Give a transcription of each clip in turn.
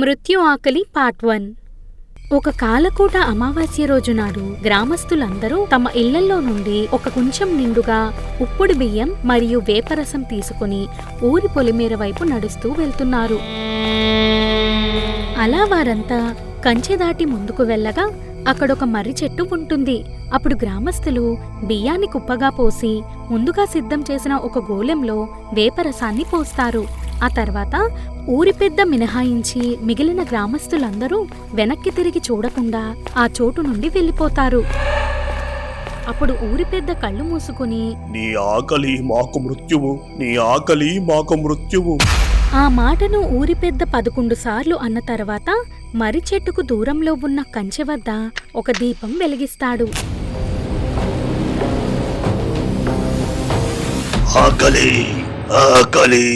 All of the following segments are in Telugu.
మృత్యు ఆకలి పార్ట్ 1. ఒక కాలకూట అమావాస్య రోజు నాడు గ్రామస్తులందరూ తమ ఇళ్లల్లో నుండి ఒక కొంచెం నిండుగా ఉప్పుడు బియ్యం మరియు వేపరసం తీసుకుని ఊరి పొలిమేర వైపు నడుస్తూ వెళ్తున్నారు. అలా వారంతా కంచె దాటి ముందుకు వెళ్ళగా అక్కడొక మర్రి చెట్టు ఉంటుంది. అప్పుడు గ్రామస్తులు బియ్యాన్ని కుప్పగా పోసి ముందుగా సిద్ధం చేసిన ఒక గోళెంలో వేపరసాన్ని పోస్తారు. ఆ తర్వాత ఊరి పెద్ద మినహాయించి మిగిలిన గ్రామస్తులందరూ వెనక్కి తిరిగి చూడకుండా ఆ చోటు నుండి వెళ్ళిపోతారు. అప్పుడు ఊరి పెద్ద కళ్ళు మూసుకుని, నీ ఆకలి మాకు మృత్యువు, నీ ఆకలి మాకు మృత్యువు. ఆ మాటను ఊరి పెద్ద 11 సార్లు అన్న తర్వాత మర్రి చెట్టుకు దూరంలో ఉన్న కంచె వద్ద ఒక దీపం వెలిగిస్తాడు. ఆకలి ఆకలి.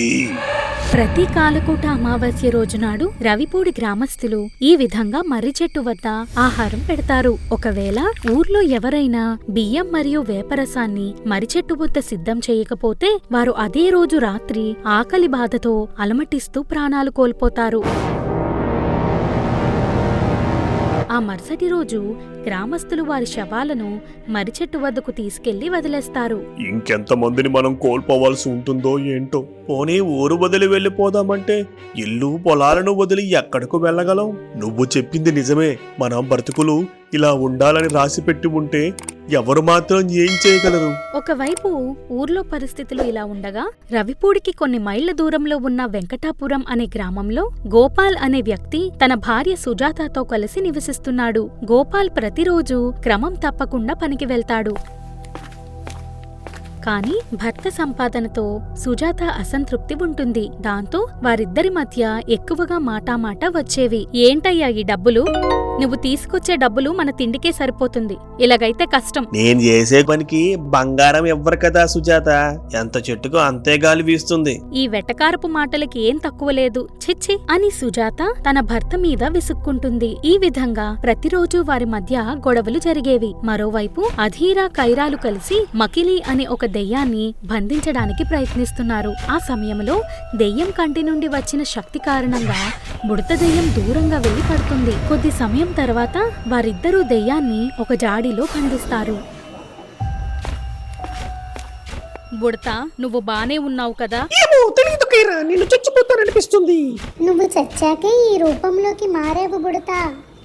ప్రతి కాలకూట అమావాస్య రోజునాడు రవిపూడి గ్రామస్తులు ఈ విధంగా మర్రి చెట్టు వద్ద ఆహారం పెడతారు. ఒకవేళ ఊర్లో ఎవరైనా బియ్యం మరియు వేపరసాన్ని మర్రి చెట్టు వద్ద సిద్ధం చేయకపోతే వారు అదే రోజు రాత్రి ఆకలి బాధతో అలమటిస్తూ ప్రాణాలు కోల్పోతారు. ఆ మరుసటి రోజు గ్రామస్తులు వారి శవాలను మర్రి చెట్టు వద్దకు తీసుకెళ్లి వదిలేస్తారు. ఇంకెంతమందిని మనం కోల్పోవాల్సి ఉంటుందో ఏంటో. పోనీ ఊరు వదిలి వెళ్ళిపోదామంటే ఇల్లు పొలాలను వదిలి ఎక్కడకు వెళ్ళగలం? నువ్వు చెప్పింది నిజమే. మనం బ్రతుకులు ఇలా ఉండాలని రాసిపెట్టి ఉంటే ఎవరు మాత్రం ఏం చేయగలరు? ఒకవైపు ఊర్లో పరిస్థితులు ఇలా ఉండగా రవిపూడికి కొన్ని మైళ్ల దూరంలో ఉన్న వెంకటాపురం అనే గ్రామంలో గోపాల్ అనే వ్యక్తి తన భార్య సుజాతతో కలిసి నివసిస్తున్నాడు. గోపాల్ ప్రతిరోజు క్రమం తప్పకుండా పనికి వెళ్తాడు. కానీ భర్త సంపాదనతో సుజాత అసంతృప్తి ఉంటుంది. దాంతో వారిద్దరి మధ్య ఎక్కువగా మాటామాట వచ్చేవి. ఏంటయ్యా ఈ డబ్బులు? నువ్వు తీసుకొచ్చే డబ్బులు మన తిండికే సరిపోతుంది. ఇలాగైతే కష్టం. నేను చేసే పనికి బంగారం ఎవ్వరు కదా సుజాత. ఎంత చెట్టుకు అంతే గాలి వీస్తుంది. ఈ వెటకారపు మాటలకి ఏం తక్కువ లేదు, చిచ్చి అని సుజాత తన భర్త మీద విసుక్కుంటుంది. ఈ విధంగా ప్రతిరోజు వారి మధ్య గొడవలు జరిగేవి. మరోవైపు అధీరా కైరాలు కలిసి మకిలి అనే ఒక దెయ్యాన్ని బంధించడానికి ప్రయత్నిస్తున్నారు. ఆ సమయంలో దెయ్యం కంటి నుండి వచ్చిన శక్తి కారణంగా బుడత దెయ్యం దూరంగా వెళ్లి పడుతుంది. కొద్ది సమయం తర్వాత వారిద్దరూ దెయ్యాన్ని ఒక జాడీలో బంధిస్తారు. బుడత, నువ్వు బానే ఉన్నావు కదా? ఏమో తెలియదు కైరా, నిన్ను చచ్చిపోతాననిపిస్తుంది. నువ్వు చచ్చాకే ఈ రూపంలోకి మారేవు బుడతా,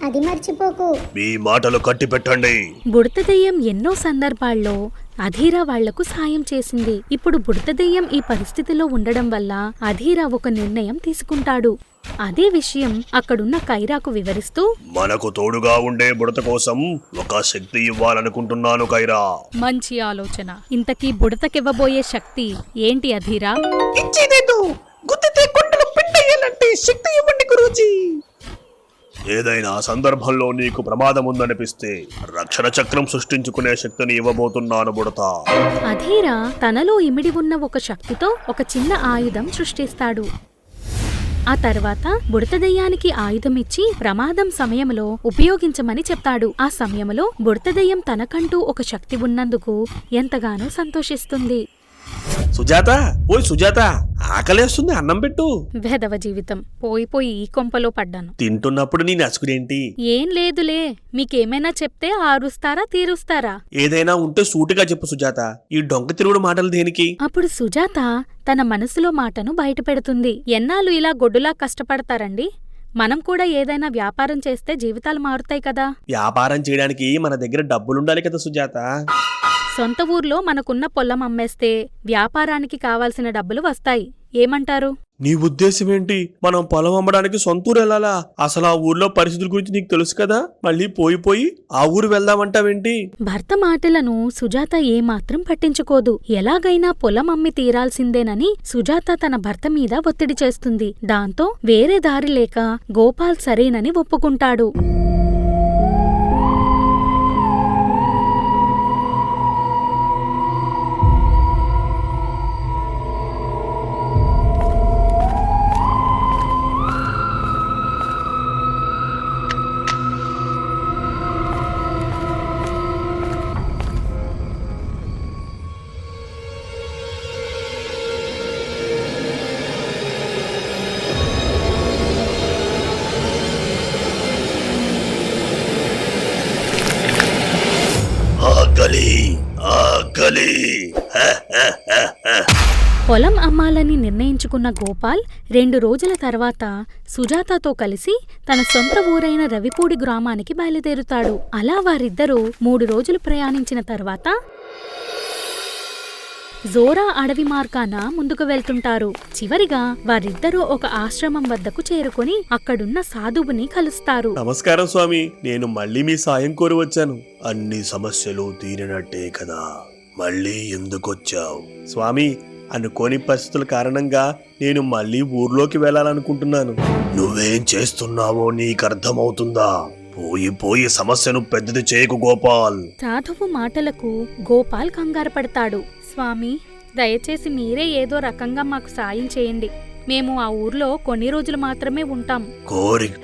అది మర్చిపోకు. మీ మాటలు కట్టి పెట్టండి. బుడత దెయ్యం ఎన్నో సందర్భాల్లో అధీరా వాళ్లకు సాయం చేసింది. ఇప్పుడు బుడత దెయ్యం ఈ పరిస్థితిలో ఉండడం వల్ల అధీరా ఒక నిర్ణయం తీసుకుంటాడు. అదే విషయం అక్కడున్న కైరాకు వివరిస్తూ, మనకు తోడుగా ఉండే బుడత కోసం ఒక శక్తి ఇవ్వాలనుకుంటున్నాను కైరా. మంచి ఆలోచన. ఇంతకీ బుడతకివ్వబోయే శక్తి ఏంటి అధీరా? ఇచ్చేదేదో గుద్దితే కొండలు పిండయ్యాలంటే శక్తి ఇవ్వండి గురూజీ. ఏదైనా సందర్భంలో నీకు ప్రమాదం ఉందనిపిస్తే రక్షణ చక్రం సృష్టించుకునే శక్తిని ఇవ్వబోతున్నాను బుడత. అధీరా తనలో ఇమిడి ఉన్న ఒక శక్తితో ఒక చిన్న ఆయుధం సృష్టిస్తాడు. ఆ తర్వాత బుడత దెయ్యానికి ఆయుధమిచ్చి ప్రమాదం సమయంలో ఉపయోగించమని చెప్తాడు. ఆ సమయంలో బుడత దెయ్యం తనకంటూ ఒక శక్తి ఉన్నందుకు ఎంతగానో సంతోషిస్తుంది. సుజాత, ఓయ్ సుజాత, ఆకలేస్తుంది, అన్నం పెట్టు. వెధవ జీవితం, పోయి ఈ కొంపలో పడ్డాను. తింటున్నప్పుడు నీ నసుకుడేంటి? ఏం లేదులే, మీకేమైనా చెప్తే ఆరుస్తారా తీరుస్తారా? ఏదైనా ఉంటే సూటిగా చెప్పు సుజాత. ఈ డొంక తిరుగుడు మాటలు దేనికి? అప్పుడు సుజాత తన మనసులో మాటను బయటపెడుతుంది. ఎన్నాళ్ళు ఇలా గొడ్డులా కష్టపడతారండి? మనం కూడా ఏదైనా వ్యాపారం చేస్తే జీవితాలు మారుతాయి కదా. వ్యాపారం చేయడానికి మన దగ్గర డబ్బులుండాలి కదా సుజాత. సొంత ఊర్లో మనకున్న పొలం అమ్మేస్తే వ్యాపారానికి కావాల్సిన డబ్బులు వస్తాయి. ఏమంటారు? నీ ఉద్దేశం ఏంటి? మనం పొలం అమ్మడానికి సొంతూరు వెళ్ళాలా? అసలు ఆ ఊర్లో పరిస్థితుల గురించి నీకు తెలుసు కదా. మళ్ళీ పోయి ఆ ఊరు వెళ్దామంటావేంటి? భర్త మాటలను సుజాత ఏమాత్రం పట్టించుకోదు. ఎలాగైనా పొలం అమ్మి తీరాల్సిందేనని సుజాత తన భర్త మీద ఒత్తిడి చేస్తుంది. దాంతో వేరే దారి లేక గోపాల్ సరేనని ఒప్పుకుంటాడు. పొలం అమ్మాలని నిర్ణయించుకున్న గోపాల్ 2 రోజుల తర్వాత సుజాతతో కలిసి తన సొంత ఊరైన రవిపూడి గ్రామానికి బయలుదేరుతాడు. అలా వారిద్దరూ 3 రోజులు ప్రయాణించిన తర్వాత జోరా అడవి మార్గాన ముందుకు వెళ్తుంటారు. చివరిగా వారిద్దరూ ఒక ఆశ్రమం వద్దకు చేరుకుని అక్కడున్న సాధువుని కలుస్తారు. నమస్కారం స్వామి, నేను మళ్ళీ మీ సాయం కోరి వచ్చాను. అన్ని సమస్యలు తీరినట్టే కదా, మళ్ళీ ఎందుకొచ్చావు? స్వామి, అనుకోని పరిస్థితుల కారణంగా నేను మళ్ళీ ఊర్లోకి వెళ్ళాలనుకుంటున్నాను. నువ్వేం చేస్తున్నావో నీకర్థమవుతుందా? పోయి సమస్యను పెద్దది చేయకు గోపాల్. సాధువు మాటలకు గోపాల్ కంగారు పడతాడు. స్వామి, దయచేసి మీరే ఏదో రకంగా మాకు సాయం చేయండి. మేము ఆ ఊర్లో కొన్ని రోజులు మాత్రమే ఉంటాం.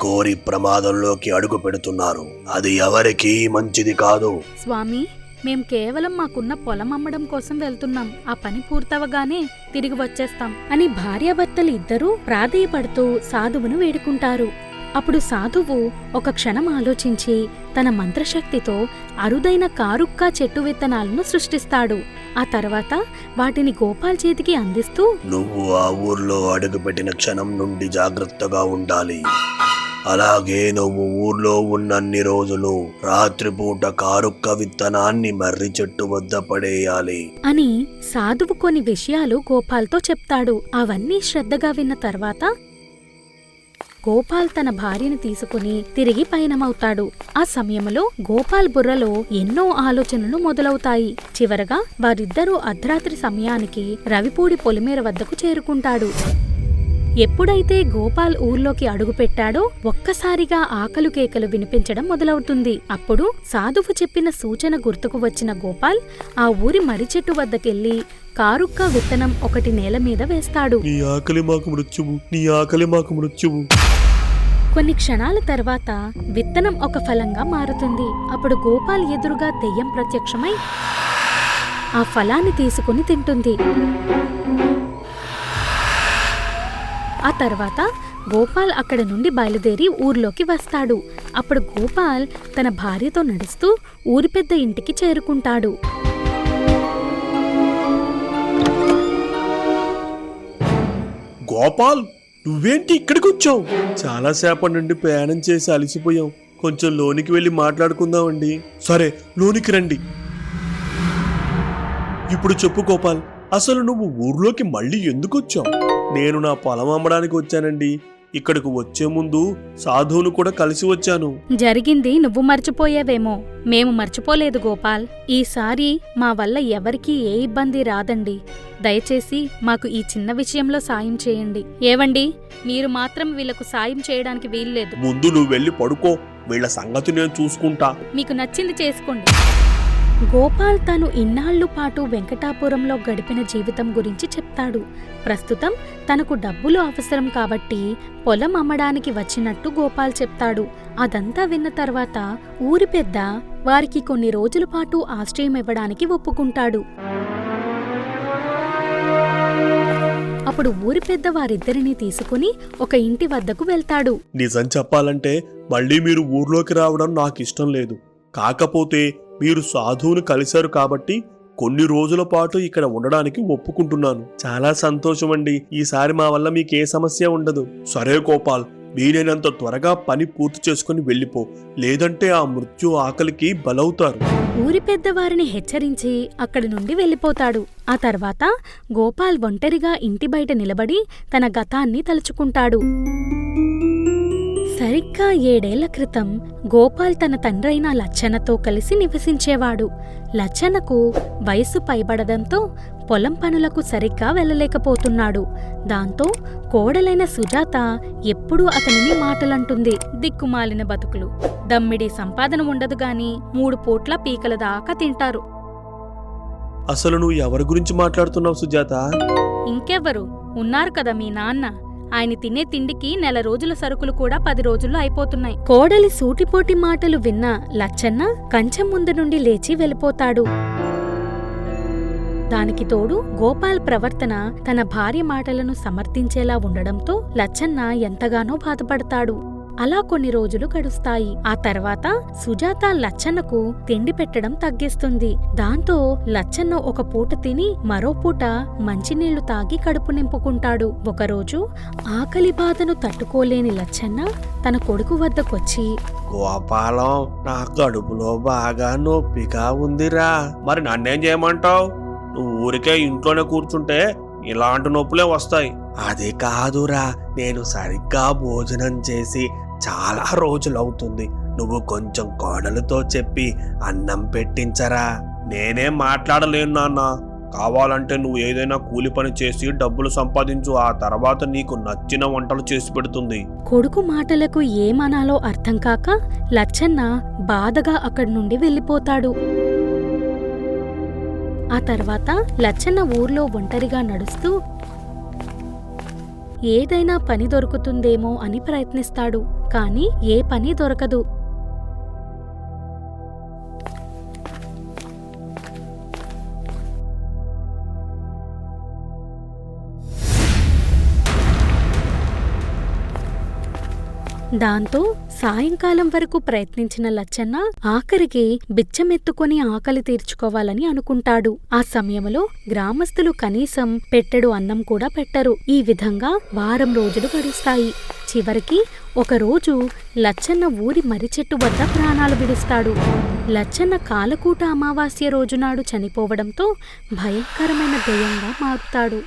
కోరి ప్రమాదంలోకి అడుగు పెడుతున్నారు. అది ఎవరికీ మంచిది కాదు. స్వామి, మేం కేవలం మాకున్న పొలం అమ్మడం కోసం వెళ్తున్నాం. ఆ పని పూర్తవగానే తిరిగి వచ్చేస్తాం అని భార్యాభర్తలు ఇద్దరూ ప్రాధేయపడుతూ సాధువును వేడుకుంటారు. అప్పుడు సాధువు ఒక క్షణం ఆలోచించి తన మంత్రశక్తితో అరుదైన కారుక్క చెట్టు విత్తనాలను సృష్టిస్తాడు. ఆ తర్వాత వాటిని గోపాల్ చేతికి అందిస్తూ, నువ్వు ఆ ఊర్లో అడుగుపెట్టిన క్షణం నుండి జాగ్రత్తగా ఉండాలి. అలాగే నువ్వు ఊర్లో ఉన్నన్ని రోజులు రాత్రిపూట కారుక్క విత్తనాన్ని మర్రి చెట్టు వద్ద పడేయాలి అని సాధువు కొన్ని విషయాలు గోపాల్తో చెప్తాడు. అవన్నీ శ్రద్ధగా విన్న తర్వాత గోపాల్ తన భార్యని తీసుకుని తిరిగి పయనమవుతాడు. ఆ సమయంలో గోపాల్ బుర్రలో ఎన్నో ఆలోచనలు మొదలవుతాయి. చివరగా వారిద్దరూ అర్ధరాత్రి సమయానికి రవిపూడి పొలిమేర వద్దకు చేరుకుంటాడు. ఎప్పుడైతే గోపాల్ ఊర్లోకి అడుగుపెట్టాడో ఒక్కసారిగా ఆకలు కేకలు వినిపించడం మొదలవుతుంది. అప్పుడు సాధువు చెప్పిన సూచన గుర్తుకు వచ్చిన గోపాల్ ఆ ఊరి మర్రి చెట్టు వద్దకెళ్లి కారుక్క విత్తనం ఒకటి నేల మీద వేస్తాడు. నీ ఆకలి మాకు మృత్యువు. కొన్ని క్షణాల తర్వాత విత్తనం ఒక ఫలంగా మారుతుంది. అప్పుడు గోపాల్ ఎదురుగా దెయ్యం ప్రత్యక్షమై ఆ ఫలాన్ని తీసుకుని తింటుంది. ఆ తర్వాత గోపాల్ అక్కడ నుండి బయలుదేరి ఊర్లోకి వస్తాడు. అప్పుడు గోపాల్ తన భార్యతో నడుస్తూ ఊరి పెద్ద ఇంటికి చేరుకుంటాడు. గోపాల్, నువ్వేంటి ఇక్కడికి వచ్చావు? చాలా సేపటి నుండి ప్రయాణం చేసి అలసిపోయాం. కొంచెం లోనికి వెళ్ళి మాట్లాడుకుందామండి. సరే, లోనికి రండి. ఇప్పుడు చెప్పు గోపాల్, అసలు నువ్వు ఊర్లోకి మళ్ళీ ఎందుకు వచ్చావు? నేను నా పొలం అమ్మడానికి వచ్చానండి. ఇక్కడికి వచ్చే ముందు సాధువును కూడా కలిసి వచ్చాను. జరిగింది నువ్వు మర్చిపోయావేమో, మేము మర్చిపోలేదు గోపాల్. ఈసారి మా వల్ల ఎవరికీ ఏ ఇబ్బంది రాదండి. దయచేసి మాకు ఈ చిన్న విషయంలో సాయం చేయండి. ఏవండి, మీరు మాత్రం వీళ్లకు సాయం చేయడానికి వీల్లేదు. ముందు నువ్వు వెళ్ళి పడుకో, వీళ్ల సంగతి నేను చూసుకుంటా. మీకు నచ్చింది చేసుకోండి. గోపాల్ తాను ఇన్నాళ్లు పాటు వెంకటాపురంలో గడిపిన జీవితం గురించి చెప్తాడు. ప్రస్తుతం తనకు డబ్బులు అవసరం కాబట్టి పొలం అమ్మడానికి వచ్చినట్టు గోపాల్ చెప్తాడు. అదంతా విన్న తర్వాత ఊరి పెద్ద వారికి కొన్ని రోజుల పాటు ఆశ్రయం ఇవ్వడానికి ఒప్పుకుంటాడు. అప్పుడు ఊరి పెద్ద వారిద్దరినీ తీసుకుని ఒక ఇంటి వద్దకు వెళ్తాడు. నిజం చెప్పాలంటే మళ్ళీ మీరు ఊర్లోకి రావడం నాకు ఇష్టం లేదు. కాకపోతే మీరు సాధువును కలిశారు కాబట్టి కొన్ని రోజుల పాటు ఇక్కడ ఉండడానికి ఒప్పుకుంటున్నాను. చాలా సంతోషం అండి. ఈసారి మా వల్ల మీకే సమస్య ఉండదు. సరే గోపాల్, వీలైనంత త్వరగా పని పూర్తి చేసుకుని వెళ్ళిపో, లేదంటే ఆ మృత్యు ఆకలికి బలవుతారు. ఊరి పెద్దవారిని హెచ్చరించి అక్కడి నుండి వెళ్ళిపోతాడు. ఆ తర్వాత గోపాల్ ఒంటరిగా ఇంటి బయట నిలబడి తన గతాన్ని తలుచుకుంటాడు. సరిగ్గా 7 ఏళ్ల క్రితం గోపాల్ తన తండ్రైన లచ్చన్నతో కలిసి నివసించేవాడు. లచ్చన్నకు వయసు పైబడడంతో పొలం పనులకు సరిగ్గా వెళ్ళలేకపోతున్నాడు. దాంతో కోడలైన సుజాత ఎప్పుడూ అతనిని మాటలంటుంది. దిక్కుమాలిన బతుకులు, దమ్మిడి సంపాదన ఉండదు గాని 3 పూట్ల పీకల దాకా తింటారు. అసలు నువ్వు ఎవరి గురించి మాట్లాడుతున్నావు సుజాత? ఇంకెవ్వరు ఉన్నారు కదా, మీ నాన్న. ఆయన తినే తిండికి 1 నెల రోజుల సరుకులు కూడా 10 రోజుల్లో అయిపోతున్నాయి. కోడలి సూటిపోటి మాటలు విన్న లచ్చన్న కంచెం ముందు నుండి లేచి వెళ్ళిపోతాడు. దానికి తోడు గోపాల్ ప్రవర్తన తన భార్య మాటలను సమర్థించేలా ఉండడంతో లచ్చన్న ఎంతగానో బాధపడతాడు. అలా కొన్ని రోజులు గడుస్తాయి. ఆ తర్వాత సుజాత లచ్చన్నకు తిండి పెట్టడం తగ్గిస్తుంది. దాంతో లచ్చన్న ఒక పూట తిని మరో పూట మంచినీళ్లు తాగి కడుపు నింపుకుంటాడు. ఒకరోజు ఆకలి బాధను తట్టుకోలేని లచ్చన్న తన కొడుకు వద్దకొచ్చి, గోపాలం, నా కడుపులో బాగా నొప్పిగా ఉందిరా. మరి నన్నేం చేయమంటావు? నువ్వు ఊరికే ఇంట్లోనే కూర్చుంటే ఇలాంటి నొప్పులే వస్తాయి. అది కాదురా, నేను సరిగ్గా భోజనం చేసి చాలా రోజులవుతుంది. నువ్వు కొంచెం కోడలతో చెప్పి అన్నం పెట్టించరా. నేనేం మాట్లాడలేను నాన్న. కావాలంటే నువ్వు ఏదైనా కూలి పని చేసి డబ్బులు సంపాదించు. ఆ తర్వాత నీకు నచ్చిన వంటలు చేసి పెడుతుంది. కొడుకు మాటలకు ఏమనాలో అర్థం కాక లచ్చన్న బాధగా అక్కడి నుండి వెళ్ళిపోతాడు. ఆ తర్వాత లచ్చన్న ఊర్లో ఒంటరిగా నడుస్తూ ఏదైనా పని దొరుకుతుందేమో అని ప్రయత్నిస్తాడు. కాని ఏ పని దొరకదు. దాంతో సాయంకాలం వరకు ప్రయత్నించిన లచ్చన్న ఆఖరికి బిచ్చమెత్తుకొని ఆకలి తీర్చుకోవాలని అనుకుంటాడు. ఆ సమయంలో గ్రామస్తులు కనీసం పెట్టెడు అన్నం కూడా పెట్టరు. ఈ విధంగా వారం రోజులు గడుస్తాయి. చివరికి ఒకరోజు లచ్చన్న ఊరి మర్రిచెట్టు వద్ద ప్రాణాలు విడుస్తాడు. లచ్చన్న కాలకూట అమావాస్య రోజునాడు చనిపోవడంతో భయంకరమైన దెయ్యంగా మారుతాడు.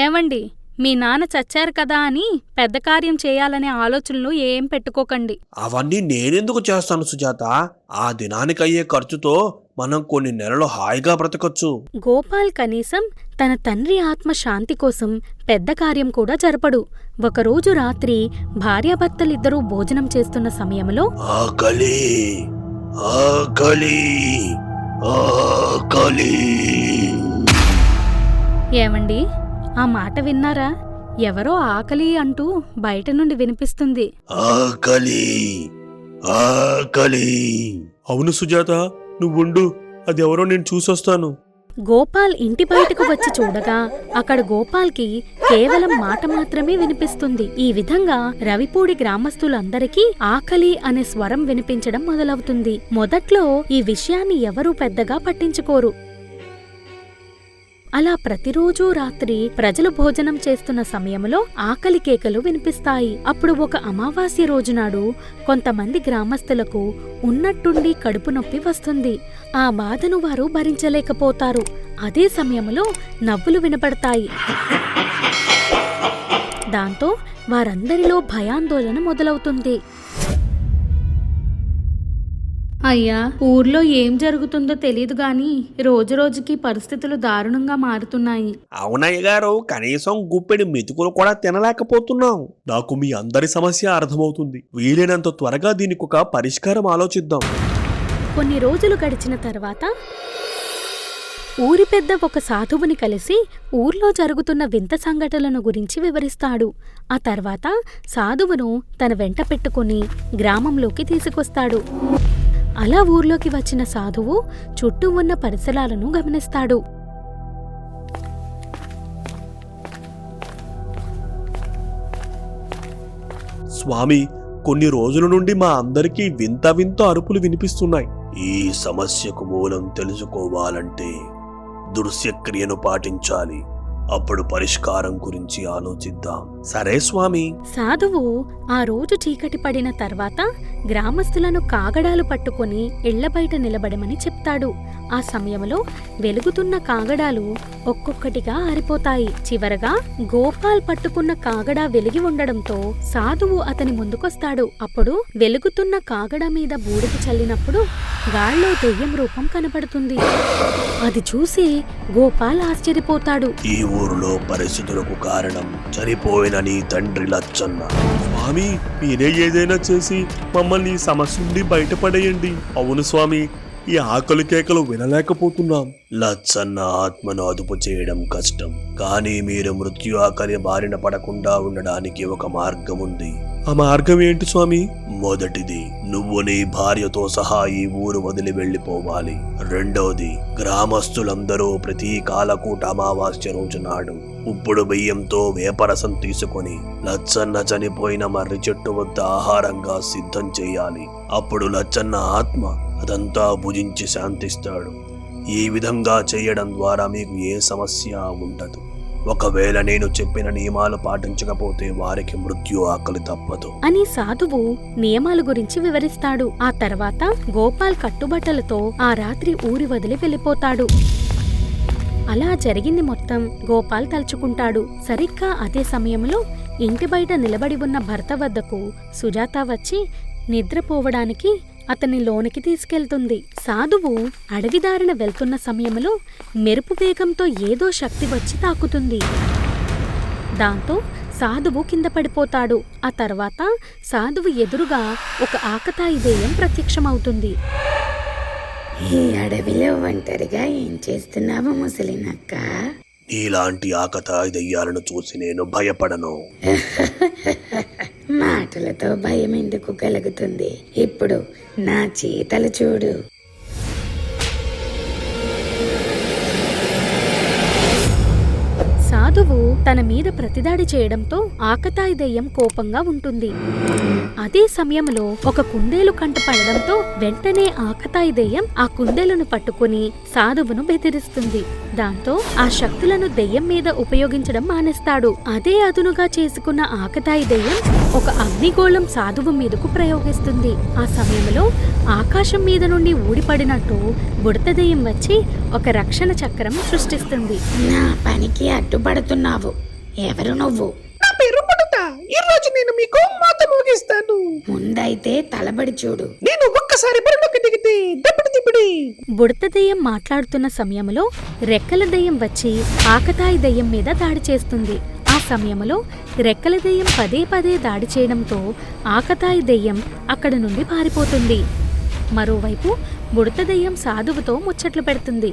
ఏమండి, మీ నాన్న చచ్చారు కదా అని పెద్ద కార్యం చేయాలనే ఆలోచనలు ఏం పెట్టుకోకండి. అవన్నీ నేనెందుకు చేస్తాను సుజాత? ఆ దినానికి అయ్యే ఖర్చుతో మనం కొన్ని నెలలు హాయిగా బ్రతకొచ్చు. గోపాల్ కనీసం తన తండ్రి ఆత్మ శాంతి కోసం పెద్ద కార్యం కూడా జరపడు. ఒకరోజు రాత్రి భార్యాభర్తలిద్దరూ భోజనం చేస్తున్న సమయంలో ఆకలి ఆకలి ఆకలి. ఏమండి, ఆ మాట విన్నారా? ఎవరో ఆకలి అంటూ బయట నుండి వినిపిస్తుంది. ఆకలి ఆకలి. అవును సుజాత, నువ్వుండు, అది ఎవరో నేను చూసొస్తాను. గోపాల్ ఇంటి బయటకు వచ్చి చూడగా అక్కడ గోపాల్కి కేవలం మాట మాత్రమే వినిపిస్తుంది. ఈ విధంగా రవిపూడి గ్రామస్తులందరికీ ఆకలి అనే స్వరం వినిపించడం మొదలవుతుంది. మొదట్లో ఈ విషయాన్ని ఎవరూ పెద్దగా పట్టించుకోరు. అలా ప్రతిరోజూ రాత్రి ప్రజలు భోజనం చేస్తున్న సమయంలో ఆకలి కేకలు వినిపిస్తాయి. అప్పుడు ఒక అమావాస్య రోజునాడు కొంతమంది గ్రామస్తులకు ఉన్నట్టుండి కడుపు నొప్పి వస్తుంది. ఆ బాధను వారు భరించలేకపోతారు. అదే సమయంలో నవ్వులు వినపడతాయి. దాంతో వారందరిలో భయాందోళన మొదలవుతుంది. అయ్యా, ఊర్లో ఏం జరుగుతుందో తెలీదు గాని రోజురోజుకి పరిస్థితులు దారుణంగా మారుతున్నాయి. అవునయ్య గారు, కనీసం గుప్పెడి మెతుకులు కూడా తినలేకపోతున్నాం. నాకు మీ అందరి సమస్య అర్థమవుతుంది. వీలైనంత త్వరగా దీనికి ఒక పరిష్కారం ఆలోచిద్దాం. కొన్ని రోజులు గడిచిన తర్వాత ఊరి పెద్ద ఒక సాధువుని కలిసి ఊర్లో జరుగుతున్న వింత సంఘటనలను గురించి వివరిస్తాడు. ఆ తర్వాత సాధువును తన వెంట పెట్టుకుని గ్రామంలోకి తీసుకొస్తాడు. అలా ఊర్లోకి వచ్చిన సాధువు చుట్టూ ఉన్న పరిసరాలను గమనిస్తాడు. స్వామి, కొన్ని రోజుల నుండి మా అందరికీ వింత వింత అరుపులు వినిపిస్తున్నాయి. ఈ సమస్యకు మూలం తెలుసుకోవాలంటే దృశ్యక్రియను పాటించాలి. అప్పుడు పరిష్కారం గురించి ఆలోచిద్దాం. సరే స్వామి. సాధువు ఆ రోజు చీకటి పడిన తర్వాత గ్రామస్తులను కాగడాలు పట్టుకుని ఇళ్ల బయట నిలబడమని చెప్తాడు. ఆ సమయంలో వెలుగుతున్న కాగడాలు ఒక్కొక్కటిగా ఆరిపోతాయి. చివరగా గోపాల్ పట్టుకున్న కాగడా వెలిగి ఉండడంతో సాధువు అతని ముందుకొస్తాడు. అప్పుడు వెలుగుతున్న కాగడా మీద బూడిద చల్లినప్పుడు గాల్లో దెయ్యం రూపం కనపడుతుంది. అది చూసి గోపాల్ ఆశ్చర్యపోతాడు. ఈ ఊరిలో పరిస్థితులకు కారణం చనిపోయిన నీ తండ్రి లచ్చన్న. స్వామి, మీరే ఏదైనా చేసి మమ్మల్ని ఈ సమస్య నుండి బయటపడేయండి. అవును స్వామి, ఈ ఆకలి కేకలు వినలేకపోతున్నాం. లచ్చన్న ఆత్మను అదుపు చేయడం కష్టం, కానీ మీరు మృత్యు ఆకలి బారిన పడకుండా ఉండడానికి ఒక మార్గం ఉంది. ఆ మార్గం ఏంటి స్వామి? మొదటిది, నువ్వు నీ భార్యతో సహా ఈ ఊరు వదిలి వెళ్లిపోవాలి. రెండోది, గ్రామస్తులందరూ ప్రతి కాలకూట అమావాస్య రోజు నాడు ఉప్పుడు బియ్యంతో వేపరసం తీసుకొని లచ్చన్న చనిపోయిన మర్రి చెట్టు వద్ద ఆహారంగా సిద్ధం చేయాలి. అప్పుడు లచ్చన్న ఆత్మ అదంతా భుజించి శాంతిస్తాడు. ఈ విధంగా చేయడం ద్వారా మీకు ఏ సమస్య ఉండదు. ఒకవేళ నేను చెప్పిన నియమాలు పాటించకపోతే వారికి మృత్యు ఆకలి తప్పదు అని సాధువు నియమాల గురించి వివరిస్తాడు. ఆ తర్వాత గోపాల్ కట్టుబట్టలతో ఆ రాత్రి ఊరి వదిలి వెళ్ళిపోతాడు. అలా జరిగింది మొత్తం గోపాల్ తలుచుకుంటాడు. సరిగ్గా అదే సమయంలో ఇంటి బయట నిలబడి ఉన్న భర్త వద్దకు సుజాత వచ్చి నిద్రపోవడానికి అతన్ని లోనికి తీసుకెళ్తుంది. సాధువు అడవిదారిన వెళ్తున్న సమయంలో మెరుపు వేగంతో ఏదో శక్తి వచ్చి తాకుతుంది. దాంతో సాధువు కింద పడిపోతాడు. ఆ తర్వాత సాధువు ఎదురుగా ఒక ఆకతాయి దెయ్యం ప్రత్యక్షమవుతుంది. ఈ అడవిలో ఒంటరిగా ఏం చేస్తున్నావు ముసలినక్క? ఇలాంటి ఆకతాయి దెయ్యాలను చూసి నేను భయపడను. మాటలతో భయం ఎందుకు కలుగుతుంది? ఇప్పుడు నా చీతలు చూడు. సాధువు తన మీద ప్రతిదాడి చేయడంతో ఆకతాయి దెయ్యం కోపంగా ఉంటుంది. అదే సమయంలో ఒక కుందేలు కంట పడడంతో వెంటనే ఆకతాయి దెయ్యం ఆ కుందేలును పట్టుకుని సాధువును బెదిరిస్తుంది. దాంతో ఆ శక్తులను దెయ్యం మీద ఉపయోగించడం మానేస్తాడు. అదే అదునుగా చేసుకున్న ఆకతాయి దెయ్యం ఒక అగ్నిగోళం సాధువు మీదకు ప్రయోగిస్తుంది. ఆ సమయంలో ఆకాశం మీద నుండి ఊడిపడినట్టు బుడత దెయ్యం వచ్చి ఒక రక్షణ చక్రం సృష్టిస్తుంది. నా పనికి అడ్డుపడుతున్నావు. ఎవరు నువ్వు? నా పేరు బుడత. ఈ రోజు నేను మీకు మాత మోగిస్తాను. ముందైతే తలబడి చూడు. నేను ఒక్కసారి బరిలోకి దిగితే దప్పుడు బుడత దెయ్యం మాట్లాడుతున్న సమయంలో రెక్కల దెయ్యం వచ్చి ఆకతాయి దెయ్యం మీద దాడి చేస్తుంది. ఆ సమయంలో రెక్కల దెయ్యం పదే పదే దాడి చేయడంతో ఆకతాయి దెయ్యం అక్కడి నుండి పారిపోతుంది. మరోవైపు బుడత దెయ్యం సాధువుతో ముచ్చట్లు పెడుతుంది.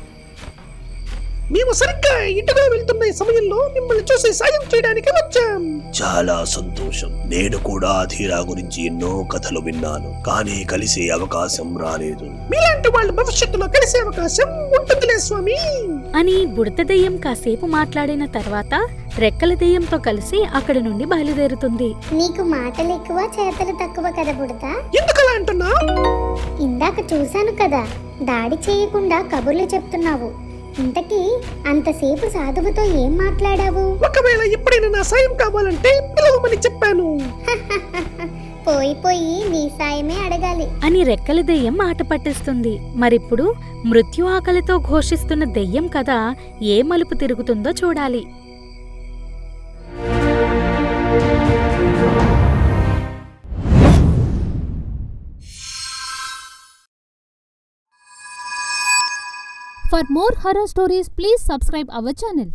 మేము సరిగ్గా ఇటుగా వెళ్తున్న ఈ సమయంలో మిమ్మల్ని చూసి సాయం చేయడానికి వచ్చాం. చాలా సంతోషం. నేను కూడా అధీరా గురించి ఎన్నో కథలు విన్నాను, కానీ కలిసే అవకాశం రాలేదు. మీలాంటి వాళ్ళు భవిష్యత్తులో కలిసే అవకాశం ఉంటుందిలే స్వామి అని బుడత దెయ్యం కాసేపు మాట్లాడిన తర్వాత రెక్కల దెయ్యంతో కలిసి అక్కడి నుండి బయలుదేరుతుంది. నీకు మాటలు ఎక్కువ చేతలు తక్కువ కదా బుడత. ఎందుకలా అంటున్నా? ఇందాక చూశాను కదా, దాడి చేయకుండా కబుర్లు చెప్తున్నావు. ఇంతకీ అంతసేపు సాధువుతో ఏం మాట్లాడావు? ఒకవేళ ఎప్పుడైనా నా సాయం కావాలంటే పిలవమని చెప్పాను. పోయి నీ సాయమే అడగాలి అని రెక్కల దెయ్యం మాట పట్టిస్తుంది. మరిప్పుడు మృత్యు ఆకలితో ఘోషిస్తున్న దెయ్యం కథ ఏ మలుపు తిరుగుతుందో చూడాలి. For more horror stories, please subscribe our channel.